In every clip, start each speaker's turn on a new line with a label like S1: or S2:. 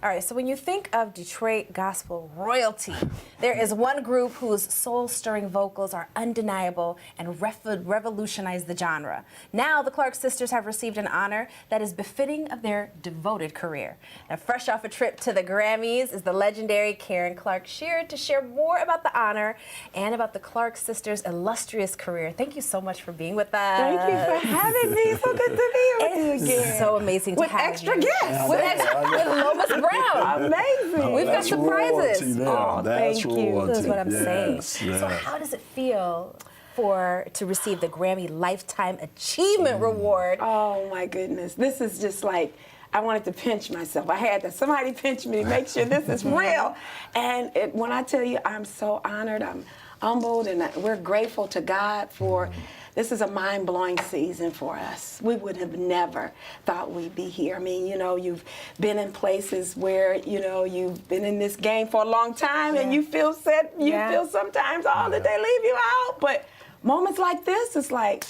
S1: All right, so when you think of Detroit gospel royalty, there is one group whose soul-stirring vocals are undeniable and revolutionize the genre. Now, the Clark sisters have received an honor that is befitting of their devoted career. Now, fresh off a trip to the Grammys is the legendary Karen Clark Sheard to share more about the honor and about the Clark sisters' illustrious career. Thank you so much for being with us.
S2: Thank you for having me. So good to be with you again.
S1: It's so amazing to
S2: with
S1: have
S2: extra
S1: you.
S2: guests.
S1: With Lomas Brown.
S2: Amazing.
S1: We've got surprises.
S2: Oh,
S1: thank
S2: thank
S1: you.
S2: you.
S1: This is what I'm saying.
S3: Yes.
S1: So how does it feel to receive the Grammy Lifetime Achievement Award?
S2: Oh my goodness. This is just like, I wanted to pinch myself. I had to, somebody pinch me to make sure this is real. And when I tell you, I'm so honored, I'm humbled, and we're grateful to God for, this is a mind-blowing season for us. We would have never thought we'd be here. I mean, you know, you've been in places where, you know, you've been in this game for a long time, and you feel set, you feel sometimes, oh, did they leave you out? But moments like this, it's like,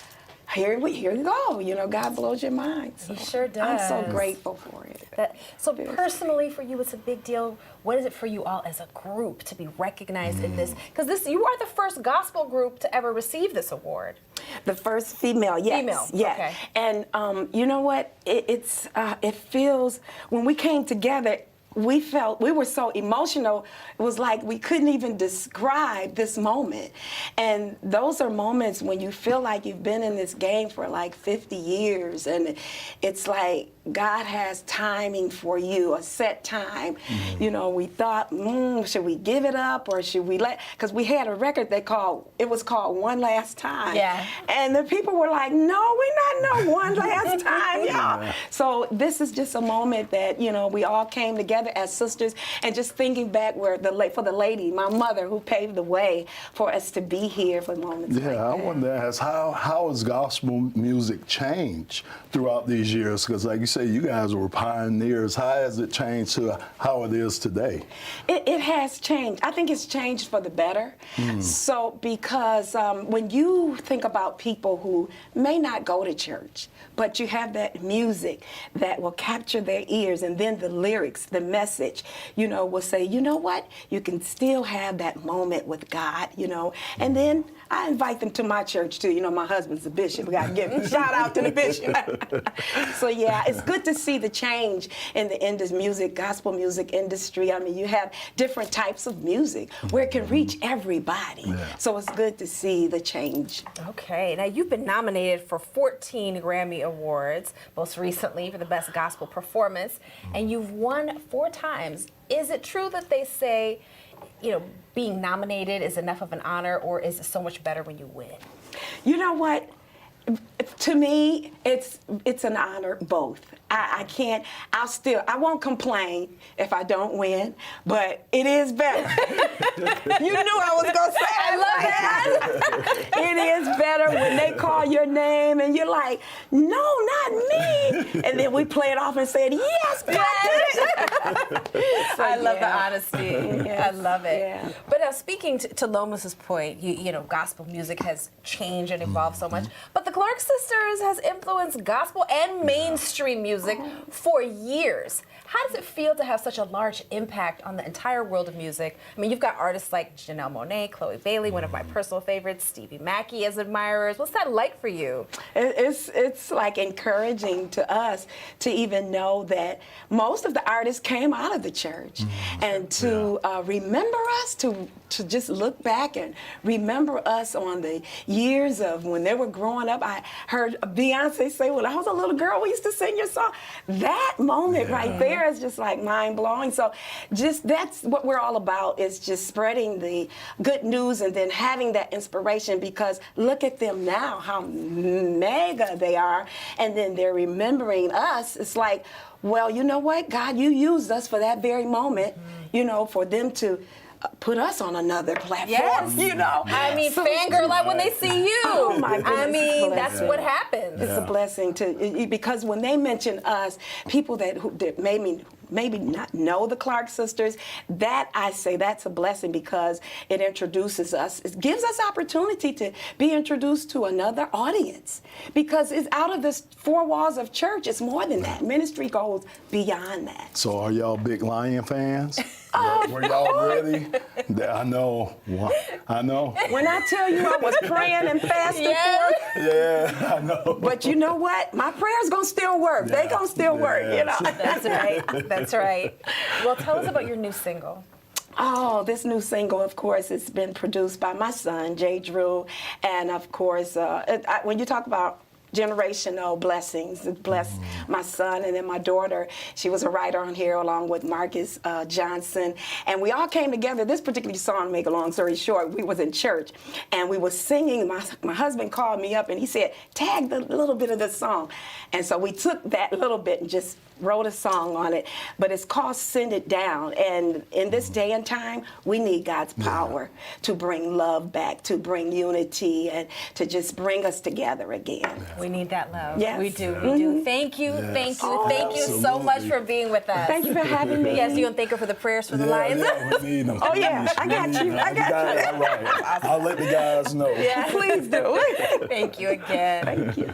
S2: here we go. You know, God blows your mind. So
S1: He sure does.
S2: I'm so grateful for it.
S1: So personally for you, it's a big deal. What is it for you all as a group to be recognized in this? Because you are the first gospel group to ever receive this award.
S2: The first female, yes.
S1: Female,
S2: yes.
S1: okay.
S2: And you know what? It feels, when we came together, we were so emotional. It was like we couldn't even describe this moment. And those are moments when you feel like you've been in this game for like 50 years, and it's like God has timing for you, a set time. You know, we thought, should we give it up or should we because we had a record it was called One Last Time.
S1: Yeah.
S2: And the people were like, no, we're not one last time, y'all. So this is just a moment that, you know, we all came together as sisters, and just thinking back where for the lady, my mother, who paved the way for us to be here for moments like that.
S3: I wanted to ask, how has gospel music changed throughout these years? Because like you say, you guys were pioneers. How has it changed to how it is today?
S2: It has changed. I think it's changed for the better. So because when you think about people who may not go to church, but you have that music that will capture their ears, and then the lyrics, the message, you know, will say, you know what, you can still have that moment with God, you know. And then I invite them to my church too. You know, my husband's a bishop. We got to give a shout out to the bishop. So yeah, it's good to see the change in the gospel music industry. I mean, you have different types of music where it can reach everybody. So it's good to see the change.
S1: Okay, now you've been nominated for 14 Grammy Awards, most recently for the Best Gospel Performance, and you've won 4 times. Is it true that they say, you know, being nominated is enough of an honor, or is it so much better when you win?
S2: You know what? To me, it's an honor, both. I won't complain if I don't win, but it is better. You knew I was going to say it.
S1: I love that.
S2: It is better when they call your name and you're like, no, not me. And then we play it off and say, yes, God did it. So,
S1: I love the honesty. I love it.
S2: Yeah.
S1: But now, speaking to Lomas's point, you know, gospel music has changed and evolved so much, but the Clark sisters has influenced gospel and mainstream music for years. How does it feel to have such a large impact on the entire world of music? I mean, you've got artists like Janelle Monáe, Chloe Bailey, one of my personal favorites, Stevie Mackey as admirers. What's that like for you?
S2: It's like encouraging to us to even know that most of the artists came out of the church, and to remember us, to just look back and remember us on the years of when they were growing up. I heard Beyonce say, when I was a little girl, we used to sing your song. That moment right there is just like mind-blowing. So just that's what we're all about, is just spreading the good news and then having that inspiration, because look at them now, how mega they are, and then they're remembering us. It's like, well, you know what, God, you used us for that very moment, you know, for them to put us on another platform, you know.
S1: I mean, fangirl out when they see you.
S2: Oh my goodness.
S1: I mean, that's what happens.
S2: It's a blessing because when they mention us, people that maybe not know the Clark sisters, that I say that's a blessing because it introduces us. It gives us opportunity to be introduced to another audience because it's out of the four walls of church. It's more than that. Ministry goes beyond that.
S3: So are y'all big Lion fans?
S2: Oh,
S3: Were y'all ready? I know. I know.
S2: When I tell you I was praying and fasting
S1: Yeah.
S2: for it,
S3: Yeah, I know.
S2: but you know what? My prayers gonna still work. They gonna still work, you know.
S1: That's right. That's right. Well, tell us about your new single.
S2: Oh, this new single, of course, it's been produced by my son, Jay Drew. And of course, when you talk about generational blessings, it blessed my son and then my daughter. She was a writer on here along with Marcus Johnson. And we all came together. This particular song, to make a long story short, we was in church and we were singing. My husband called me up and he said, tag the little bit of the song. And so we took that little bit and just wrote a song on it, but it's called Send It Down. And in this day and time, we need God's power to bring love back, to bring unity, and to just bring us together again.
S1: We need that love.
S2: Yes.
S1: We do. We do. Thank you.
S3: Yes.
S1: Thank you.
S3: Oh,
S1: thank you so much
S3: absolutely.
S1: for being with us.
S2: Thank you for having me.
S1: Yes, you gonna thank her for the prayers for the Lions?
S3: Yeah, we need them.
S2: Oh, yeah, I got you. I got you.
S3: All right. I'll let the guys know.
S1: Yeah.
S2: Please do.
S1: Thank you again.
S2: Thank you.